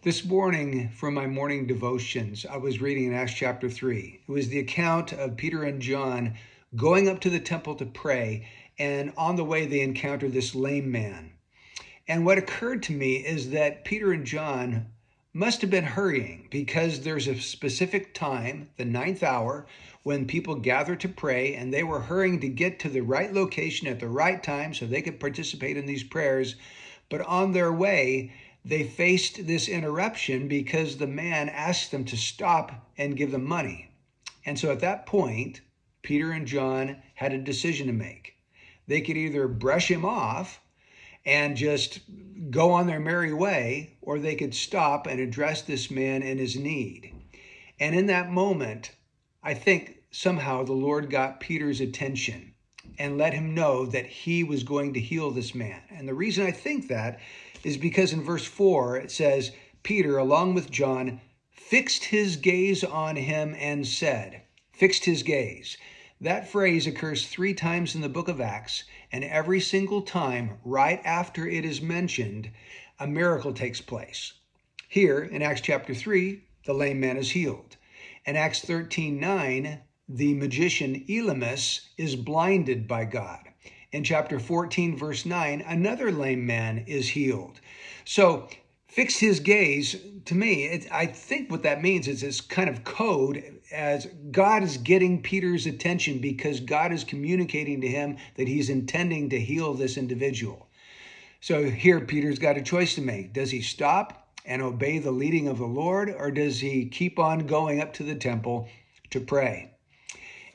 This morning, from my morning devotions, I was reading in Acts chapter 3. It was the account of Peter and John going up to the temple to pray, and on the way they encountered this lame man. And what occurred to me is that Peter and John must have been hurrying because there's a specific time, the ninth hour, when people gather to pray, and they were hurrying to get to the right location at the right time so they could participate in these prayers. But on their way, they faced this interruption because the man asked them to stop and give them money. And so at that point, Peter and John had a decision to make. They could either brush him off and just go on their merry way, or they could stop and address this man in his need. And in that moment, I think somehow the Lord got Peter's attention and let him know that he was going to heal this man. And the reason I think that is because in verse 4, it says, Peter, along with John, fixed his gaze on him and said, fixed his gaze. That phrase occurs 3 times in the book of Acts, and every single time, right after it is mentioned, a miracle takes place. Here in Acts chapter 3, the lame man is healed. In Acts 13:9, the magician Elymas is blinded by God. In chapter 14, verse 9, another lame man is healed. So fix his gaze, to me, I think what that means is this kind of code as God is getting Peter's attention because God is communicating to him that he's intending to heal this individual. So here Peter's got a choice to make. Does he stop and obey the leading of the Lord, or does he keep on going up to the temple to pray?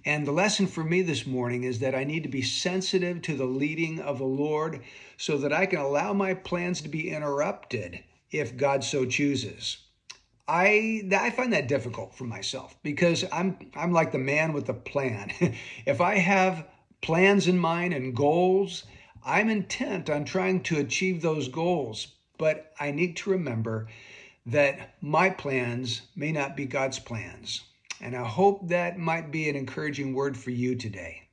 And the lesson for me this morning is that I need to be sensitive to the leading of the Lord so that I can allow my plans to be interrupted if God so chooses. I find that difficult for myself because I'm like the man with the plan. If I have plans in mind and goals, I'm intent on trying to achieve those goals. But I need to remember that my plans may not be God's plans. And I hope that might be an encouraging word for you today.